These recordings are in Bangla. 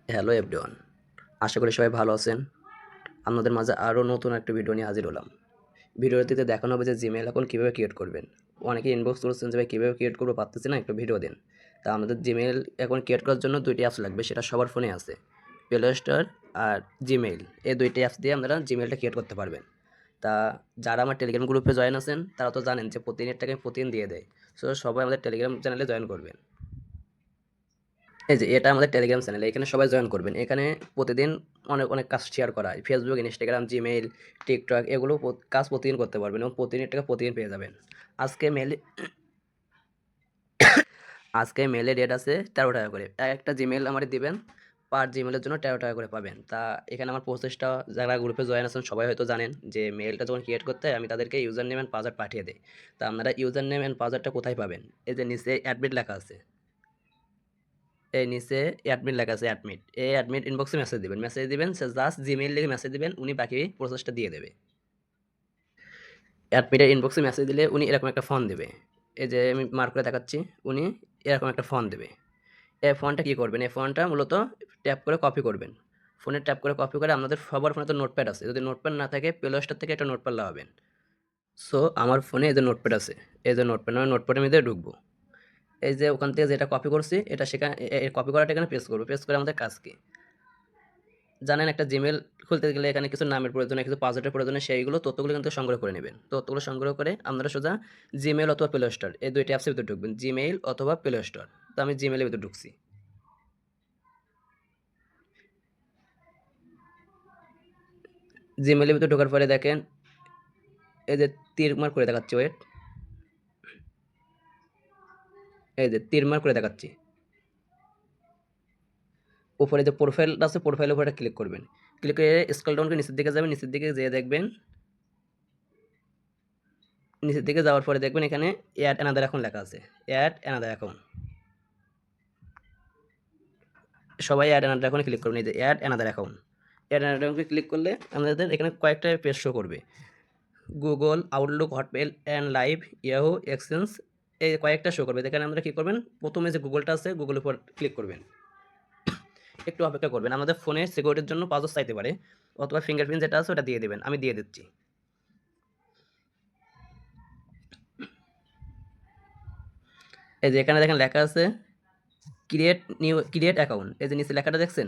হ্যালো এভরিওয়ান, আশা করি সবাই ভালো আছেন। আপনাদের মাঝে আরও নতুন একটা ভিডিও নিয়ে হাজির হলাম। ভিডিওটিতে দেখানো হবে যে জিমেইল অ্যাকাউন্ট কীভাবে ক্রিয়েট করবেন। অনেকে ইনবক্স করছেন যে ভাই কীভাবে ক্রিয়েট করবো পারতেছি না, একটু ভিডিও দিন। তা আমাদের জিমেইল অ্যাকাউন্ট ক্রিয়েট করার জন্য দুইটি অ্যাপস লাগবে, সেটা সবার ফোনে আছে, প্লে স্টোর আর জিমেইল। এই দুইটি অ্যাপস দিয়ে আপনারা জিমেইলটা ক্রিয়েট করতে পারবেন। তা যারা আমার টেলিগ্রাম গ্রুপে জয়েন আছেন তারা তো জানেন যে প্রতিদিনের টাকা প্রতিদিন দিয়ে দেয়। সো সবাই আমাদের টেলিগ্রাম চ্যানেলে জয়েন করবেন। এই যে এটা আমাদের টেলিগ্রাম চ্যানেল, এখানে সবাই জয়েন করবেন। এখানে প্রতিদিন অনেক অনেক কাজ শেয়ার করা হয়, ফেসবুক, ইনস্টাগ্রাম, জিমেইল, টিকটক, এগুলো কাজ প্রতিদিন করতে পারবেন এবং প্রতিদিন টাকা প্রতিদিন পেয়ে যাবেন। আজকে মেলে আজকে মেলে রেট আছে 13 টাকা করে। একটা জিমেইল আমার দিবেন, পার জিমেলের জন্য 13 টাকা করে পাবেন। তা এখানে আমার প্রসেসটা, যারা গ্রুপে জয়েন আছেন সবাই হয়তো জানেন যে মেলটা যখন ক্রিয়েট করতে হয় আমি তাদেরকে ইউজার নেম অ্যান্ড পাসওয়ার্ড পাঠিয়ে দিই। তা আপনারা ইউজার নেম অ্যান্ড পাসওয়ার্ডটা কোথায় পাবেন? এই যে নিচে অ্যাডমিট লেখা আছে, এই নিচে অ্যাডমিট লেখা আছে, অ্যাডমিট, এই অ্যাডমিট ইনবক্সে মেসেজ দিবেন, সে জাস্ট জিমেইল লিখে মেসেজ দিবেন, উনি বাকি প্রসেসটা দিয়ে দেবে। অ্যাডমিটের ইনবক্সে মেসেজ দিলে উনি এরকম একটা ফোন দেবে, এই যে আমি মার্ক করে দেখাচ্ছি, উনি এরকম একটা ফোন দেবে। এই ফোনটা কী করবেন? এই ফোনটা মূলত ট্যাপ করে কপি করবেন। ফোনে ট্যাপ করে কপি করে, আপনাদের সবার ফোনে তো নোটপ্যাড আছে, যদি নোটপ্যাড না থাকে প্লে স্টোর থেকে একটা নোটপ্যাড লাগাবেন। সো আমার ফোনে এই যে নোটপ্যাড আছে, এই যে নোটপ্যাড, আমি নোটপ্যাডের মধ্যে ঢুকবো। এই যে ওখান থেকে যেটা কপি করছি এটা সেখানে, কপি করাটা এখানে পেস্ট করবো। পেস্ট করে আমাদের কাজ কি জানেন, একটা জিমেল খুলতে গেলে এখানে কিছু নামের প্রয়োজন, কিছু পাসওয়ার্ডের প্রয়োজন, সেইগুলো তথ্যগুলো কিন্তু সংগ্রহ করে নেবেন। তথ্যগুলো সংগ্রহ করে আপনারা সোজা জিমেল অথবা প্লে স্টোর, এই দুইটি অ্যাপসের ভিতরে ঢুকবেন, জিমেইল অথবা প্লে স্টোর। তো আমি জিমেলের ভিতরে ঢুকছি। জিমেলের ভিতরে ঢোকার পরে দেখেন এই যে তীর মার্ক করে দেখাচ্ছি, ওয়েট, এই যে তীর মার্ক করে দেখাচ্ছি, উপরে যে প্রোফাইলটা আছে প্রোফাইলের উপরে ক্লিক করবেন। ক্লিক করে স্ক্রল ডাউন করে নিচের দিকে যাবেন, নিচের দিকে যেয়ে দেখবেন, নিচের দিকে যাওয়ার পরে দেখবেন এখানে অ্যাড অ্যানাদার অ্যাকাউন্ট লেখা আছে, অ্যাড অ্যানাদার অ্যাকাউন্ট। সবাই অ্যাড অ্যানাদার অ্যাকাউন্টে ক্লিক করবেন। এই যে add another account, add another অ্যাকাউন্টে ক্লিক করলে আমাদের এখানে কয়েকটা পেজ শো করবে, Google, Outlook, Hotmail and Live, Yahoo, Exchange, এই কয়েকটা শো করবে। এখানে আপনারা কী করবেন, প্রথমে যে গুগলটা আছে গুগলের উপর ক্লিক করবেন, একটু অপেক্ষা করবেন। আমাদের ফোনে সিকিউরিটির জন্য পাসওয়ার্ড চাইতে পারে, অথবা ফিঙ্গারপ্রিন্ট যেটা আছে ওটা দিয়ে দেবেন, আমি দিয়ে দিচ্ছি। এই যে এখানে দেখেন লেখা আছে ক্রিয়েট অ্যাকাউন্ট, এই যে নিচে লেখাটা দেখছেন,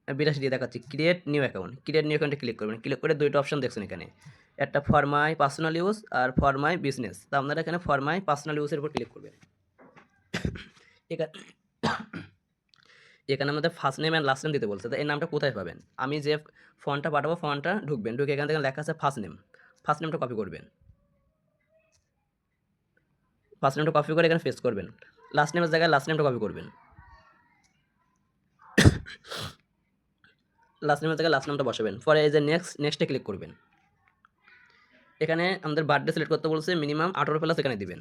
82 দিয়ে দেখাচ্ছি, create new account. Create new অ্যাকাউন্টে ক্লিক করবেন। ক্লিক করে দুইটা অপশন দেখছেন এখানে, একটা ফর মাই পার্সোনাল ইউজ আর ফর মাই বিজনেস। তা আপনারা এখানে ফর মাই পার্সোনাল ইউজের উপর ক্লিক করবেন। এখানে এখানে আমাদের first name and last name দিতে বলছে, তো এই নামটা কোথায় পাবেন? আমি যে ফন্টটা পাঠাবো ফন্টটা ঢুকবেন, ঢুকে এখান থেকে লেখা আছে ফার্স্ট নেম, ফার্স্ট নেমটা কপি করবেন। ফার্স্ট নেমটা কপি করে এখানে পেস্ট করবেন। লাস্ট নেমের জায়গায় লাস্ট নেমটা কপি করবেন, লাস্ট নেমের জায়গায় লাস্ট নামটা বসাবেন। পরে এই যে নেক্সটে ক্লিক করবেন। এখানে আমাদের বার্থডে সিলেক্ট করতে বলছে, মিনিমাম 18+ এখানে দিবেন।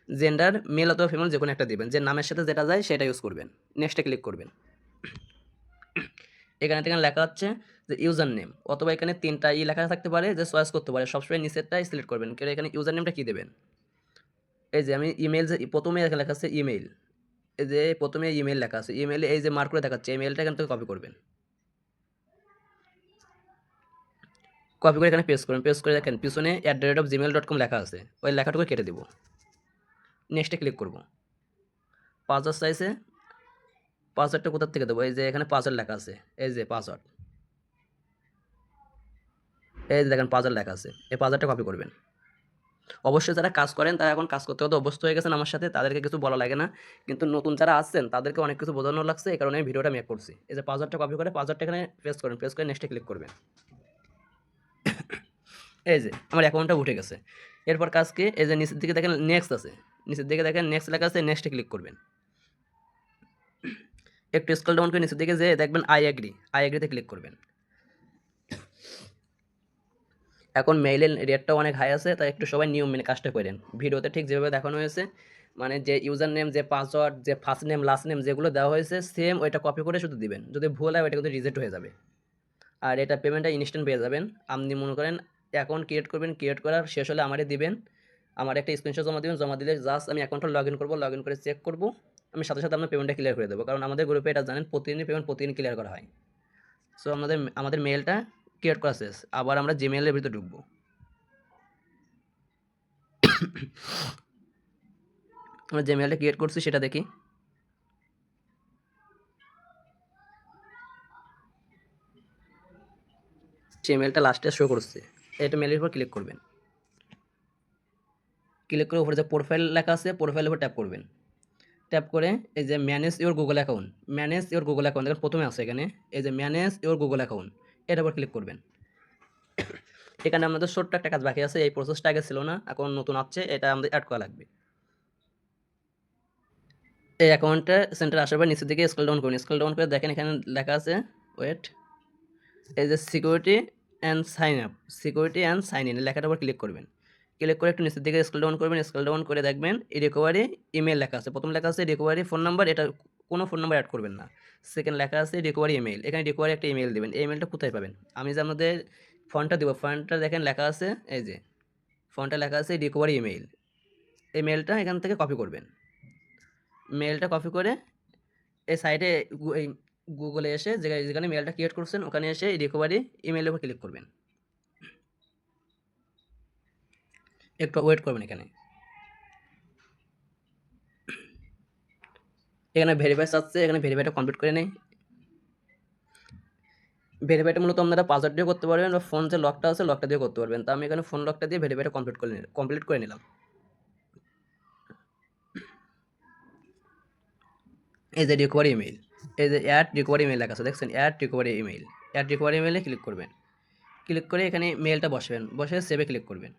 জেন্ডার মেল অথবা ফিমেল যে কোনো একটা দিবেন, যে নামের সাথে যেটা যায় সেটা ইউজ করবেন। নেক্সটে ক্লিক করবেন। এখানে থেকে লেখা হচ্ছে যে ইউজার নেম, অথবা এখানে তিনটা লেখা থাকতে পারে, যে চয়েস করতে পারে, সবসময় নিচেরটাই সিলেক্ট করবেন। কেন এখানে ইউজার নেমটা কী দেবেন? এই যে আমি ইমেল, যে প্রথমে এখানে লেখা আছে ইমেল, এই যে প্রথমে ইমেল লেখা আছে, ইমেলে এই যে মার্ক করে দেখাচ্ছে, ইমেলটা এখান থেকে কপি করবেন। কপি করে এখানে পেস্ট করবেন। পেস্ট করে দেখেন পিছনে @gmail.com লেখা আছে, ওই লেখাটুকু কেটে দেবো। নেক্সটে ক্লিক করব। পাসওয়ার্ড চাইছে, পাসওয়ার্ডটা কোথার থেকে দেবো? এই যে এখানে পাসওয়ার্ড লেখা আছে, এই যে পাসওয়ার্ড, এই যে দেখেন পাসওয়ার্ড লেখা আছে, এই পাসওয়ার্ডটা কপি করবেন। অবশ্যই যারা কাজ করেন তারা এখন কাজ করতে করতে অভ্যস্ত হয়ে গেছেন আমার সাথে, তাদেরকে কিছু বলা লাগে না। কিন্তু নতুন যারা আসছেন তাদেরকে অনেক কিছু বোঝানো লাগছে, এই কারণে আমি ভিডিওটা মেক করছি। এই যে পাসওয়ার্ডটা কপি করে পাসওয়ার্ডটা এখানে পেস্ট করেন, পেস্ট করে নেক্সটে ক্লিক করবেন। এই যে আমার অ্যাকাউন্টটা উঠে গেছে। এরপর কাজ কি, এই যে নিচের দিকে দেখেন নেক্সট আছে, নিচের দিকে দেখেন নেক্সট লেখা আছে, নেক্সটে ক্লিক করবেন। একটু স্ক্রল ডাউন করে নিচের দিকে যেয়ে দেখবেন আই এগ্রি, আই এগ্রিতে ক্লিক করবেন। এখন মেইলের রেটটাও অনেক হাই আছে, তাই একটু সবাই নিয়ম মেনে কাজটা করেন। ভিডিওতে ঠিক যেভাবে দেখানো হয়েছে, মানে যে ইউজার নেম, যে পাসওয়ার্ড, যে ফার্স্ট নেম, লাস্ট নেম যেগুলো দেওয়া হয়েছে সেম ওইটা কপি করে শুধু দিবেন। যদি ভুল হয় ওইটা কিন্তু রিজেক্ট হয়ে যাবে। আর এটা পেমেন্টটা ইনস্ট্যান্ট পেয়ে যাবেন। আপনি মনে করেন অ্যাকাউন্ট ক্রিয়েট করবেন, ক্রিয়েট করার শেষ হলে আমারে দিবেন, আমার একটা স্ক্রিনশট জমা দিবেন, জমা দিলে জাস্ট আমি অ্যাকাউন্টটা লগ ইন করবো, লগ ইন করে চেক করবো, আমি সাথে সাথে আপনার পেমেন্টটা ক্লিয়ার করে দেবো, কারণ আমাদের গ্রুপে এটা জানেন প্রতিদিনই পেমেন্ট প্রতিদিন ক্লিয়ার করা হয়। সো আমাদের মেলটা ক্রিয়েট করা শেষ, আবার আমরা জিমেইলের ভিতরে ঢুকবো। আমরা যে মেলটা ক্রিয়েট করছি সেটা দেখি। সেই মেলটা লাস্টে শো করছে, এটা মেলের উপর ক্লিক করবেন। ক্লিক করে উপরে যে প্রোফাইল লেখা আছে প্রোফাইলের উপর ট্যাপ করবেন। ট্যাপ করে এই যে manage your Google account, manage your Google account দেখেন প্রথমে আছে এখানে, এই যে ম্যানেজ ইওর গুগল অ্যাকাউন্ট, এটার উপর ক্লিক করবেন। এখানে আমাদের ছোট্ট একটা কাজ বাকি আছে, এই প্রসেসটা আগে ছিল না, এখন নতুন আসছে, এটা আমাদের অ্যাড করা লাগবে। এই অ্যাকাউন্টটা সেন্টার আসার পর নিচের দিকে স্ক্রল ডাউন করুন, স্ক্রল ডাউন করে দেখেন এখানে লেখা আছে ওয়েট, এই যে security and sign up, security and sign in লেখাটার উপর ক্লিক করবেন। ক্লিক করে একটু নিচের দিকে স্ক্রল ডাউন করবেন, স্ক্রল ডাউন করে দেখবেন এই রিকভারি ইমেল লেখা আছে, প্রথম লেখা আছে রিকভারি ফোন নাম্বার, এটা কোনো ফোন নাম্বার অ্যাড করবেন না। সেকেন্ড লেখা আছে রিকভারি ইমেল, এখানে রিকভারি একটা ইমেল দেবেন। এই ইমেলটা কোথায় পাবেন, আমি যে আমাদের ফোনটা দেবো, ফোনটা দেখেন লেখা আছে, এই যে ফোনটা লেখা আছে রিকভারি ইমেল, এই মেলটা এখান থেকে কপি করবেন। মেলটা কপি করে এই সাইটে এই গুগলে এসে যেখানে মেলটা ক্রিয়েট করছেন ওখানে এসে রিকভারি ইমেলের উপর ক্লিক করবেন। একটু ওয়েট করবেন, এখানে ভেরিফাই চাচ্ছে, এখানে ভেরিফাইটা কমপ্লিট করে নেই। ভেরিফাইটা মূলত আপনারা পাসওয়ার্ড দিয়ে করতে পারবেন বা ফোন যে লকটা আছে লকটা দিয়ে করতে পারবেন। তা আমি এখানে ফোন লকটা দিয়ে ভেরিফাইটা কমপ্লিট করে নিলাম। এই যে রিকভারি ইমেল, এই যে অ্যাড রিকভারি ইমেল লেখা আছে দেখছেন, add recovery email, add recovery ইমেলে ক্লিক করবেন। ক্লিক করে এখানে মেলটা বসবেন, বসে সেভে ক্লিক করবেন।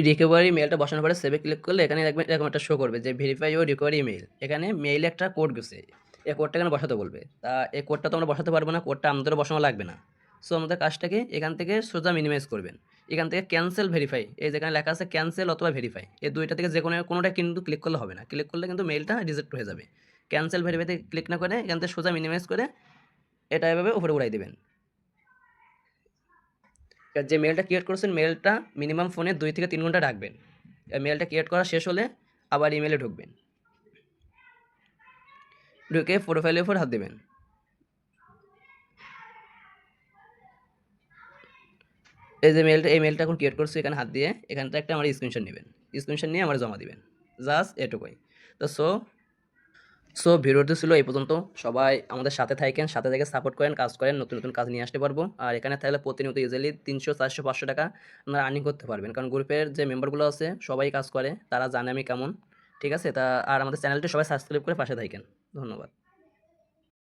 রিকভারি মেলটা বসানোর পরে সেভে ক্লিক করলে এখানে দেখবেন এরকম একটা শো করবে যে ভেরিফাই ইউর রিকভারি ইমেল, এখানে মেইলে একটা কোড গেছে, এই কোডটা এখানে বসাতে বলবে। তা এই কোডটা তো আমরা বসাতে পারবো না, কোডটা আমাদেরও বসানো লাগবে না। সো আমাদের কাজটাকে এখান থেকে সোজা মিনিমাইজ করবেন। এখান থেকে ক্যান্সেল ভেরিফাই, এই যেখানে লেখা আছে ক্যান্সেল অথবা ভেরিফাই, এই দুইটা থেকে যে কোনোটা কিন্তু ক্লিক করলে হবে না, ক্লিক করলে কিন্তু মেলটা রিজেক্ট হয়ে যাবে। ক্যান্সেল ভেরিফাইতে ক্লিক না করে এখান থেকে সোজা মিনিমাইজ করে এটা এভাবে উপরে উড়াই দেবেন। যে মেলটা ক্রিয়েট করছেন মেলটা মিনিমাম ফোনে 2 থেকে 3 ঘন্টা রাখবেন। মেলটা ক্রিয়েট করা শেষ হলে আবার ইমেলে ঢুকবেন, ঢুকে প্রোফাইলের উপর হাত দেবেন। এই মেলটা এখন ক্রিয়েট করছি, এখানে হাত দিয়ে এখানটা একটা আমার স্ক্রিনশট নেবেন, স্ক্রিনশট নিয়ে আমার জমা দিবেন, জাস্ট এটুকুই। তো ভিডিওটি ছিল এই পর্যন্ত। সবাই আমাদের সাথে থাকেন, সাথে থেকে সাপোর্ট করেন, কাজ করেন, নতুন নতুন কাজ নিয়ে আসতে পারবো। আর এখানে থাকলে প্রতিনিয়ত ইজিলি 300, 400, 500 টাকা আপনারা আর্নিং করতে পারবেন, কারণ গ্রুপের যে মেম্বারগুলো আছে সবাই কাজ করে, তারা জানে আমি কেমন। ঠিক আছে, তা আর আমাদের চ্যানেলটি সবাই সাবস্ক্রাইব করে পাশে থাকেন। ধন্যবাদ।